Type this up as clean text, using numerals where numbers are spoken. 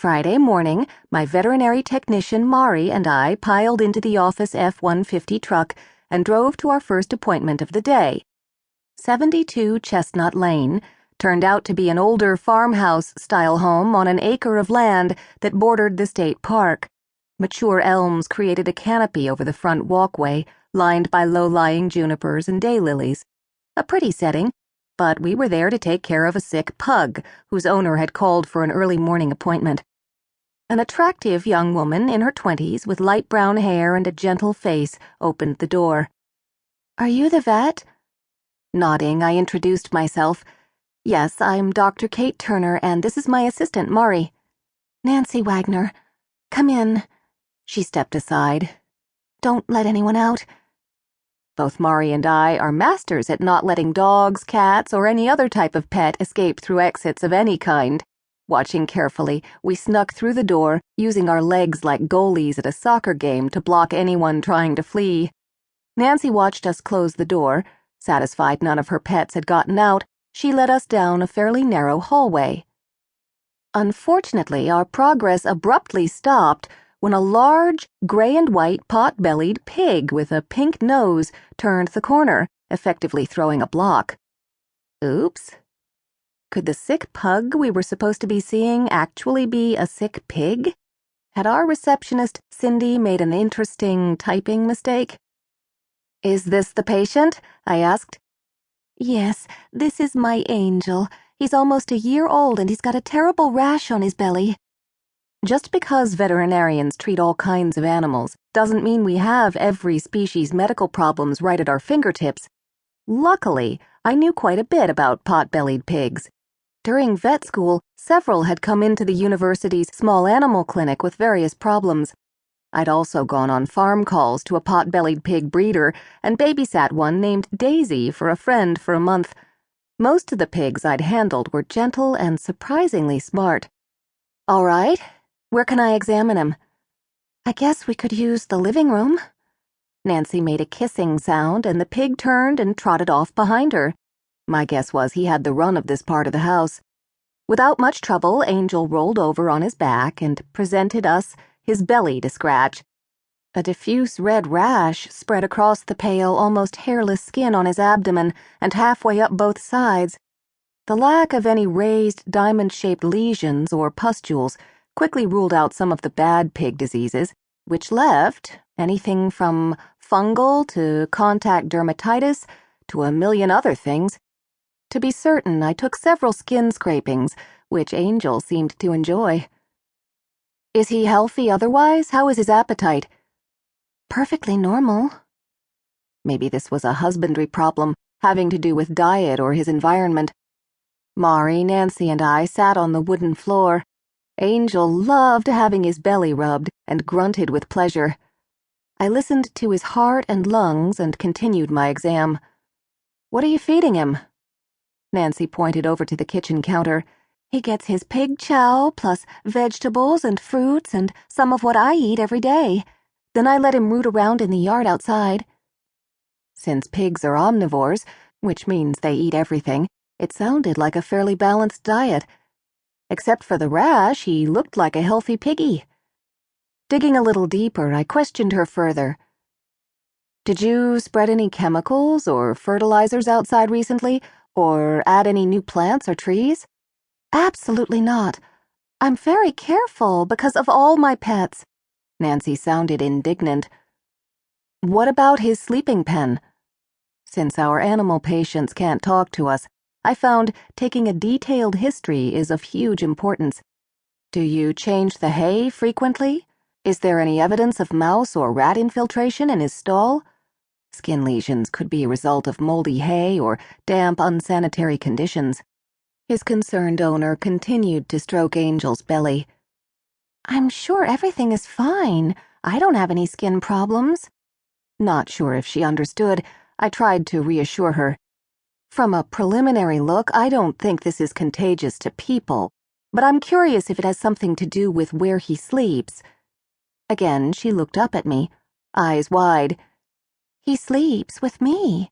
Friday morning, my veterinary technician Mari and I piled into the office F-150 truck and drove to our first appointment of the day. 72 Chestnut Lane turned out to be an older farmhouse-style home on an acre of land that bordered the state park. Mature elms created a canopy over the front walkway, lined by low-lying junipers and daylilies. A pretty setting, but we were there to take care of a sick pug whose owner had called for an early morning appointment. An attractive young woman in her 20s with light brown hair and a gentle face opened the door. "Are you the vet?" Nodding, I introduced myself. "Yes, I'm Dr. Kate Turner, and this is my assistant, Mari." "Nancy Wagner. Come in." She stepped aside. "Don't let anyone out." Both Mari and I are masters at not letting dogs, cats, or any other type of pet escape through exits of any kind. Watching carefully, we snuck through the door, using our legs like goalies at a soccer game to block anyone trying to flee. Nancy watched us close the door. Satisfied none of her pets had gotten out, she led us down a fairly narrow hallway. Unfortunately, our progress abruptly stopped when a large, gray and white pot-bellied pig with a pink nose turned the corner, effectively throwing a block. Oops. Could the sick pug we were supposed to be seeing actually be a sick pig? Had our receptionist, Cindy, made an interesting typing mistake? "Is this the patient?" I asked. "Yes, this is my Angel. He's almost a year old and he's got a terrible rash on his belly." Just because veterinarians treat all kinds of animals doesn't mean we have every species' medical problems right at our fingertips. Luckily, I knew quite a bit about pot-bellied pigs. During vet school, several had come into the university's small animal clinic with various problems. I'd also gone on farm calls to a pot-bellied pig breeder and babysat one named Daisy for a friend for a month. Most of the pigs I'd handled were gentle and surprisingly smart. "All right. Where can I examine him?" "I guess we could use the living room." Nancy made a kissing sound, and the pig turned and trotted off behind her. My guess was he had the run of this part of the house. Without much trouble, Angel rolled over on his back and presented us his belly to scratch. A diffuse red rash spread across the pale, almost hairless skin on his abdomen and halfway up both sides. The lack of any raised, diamond-shaped lesions or pustules quickly ruled out some of the bad pig diseases, which left anything from fungal to contact dermatitis to a million other things. To be certain, I took several skin scrapings, which Angel seemed to enjoy. "Is he healthy otherwise? How is his appetite?" "Perfectly normal." Maybe this was a husbandry problem, having to do with diet or his environment. Mari, Nancy, and I sat on the wooden floor. Angel loved having his belly rubbed and grunted with pleasure. I listened to his heart and lungs and continued my exam. "What are you feeding him?" Nancy pointed over to the kitchen counter. "He gets his pig chow plus vegetables and fruits and some of what I eat every day. Then I let him root around in the yard outside." Since pigs are omnivores, which means they eat everything, it sounded like a fairly balanced diet. Except for the rash, he looked like a healthy piggy. Digging a little deeper, I questioned her further. "Did you spread any chemicals or fertilizers outside recently, or add any new plants or trees?" "Absolutely not. I'm very careful because of all my pets." Nancy sounded indignant. "What about his sleeping pen?" Since our animal patients can't talk to us, I found taking a detailed history is of huge importance. "Do you change the hay frequently? Is there any evidence of mouse or rat infiltration in his stall?" Skin lesions could be a result of moldy hay or damp, unsanitary conditions. His concerned owner continued to stroke Angel's belly. "I'm sure everything is fine. I don't have any skin problems." Not sure if she understood, I tried to reassure her. "From a preliminary look, I don't think this is contagious to people, but I'm curious if it has something to do with where he sleeps." Again, she looked up at me, eyes wide. "He sleeps with me."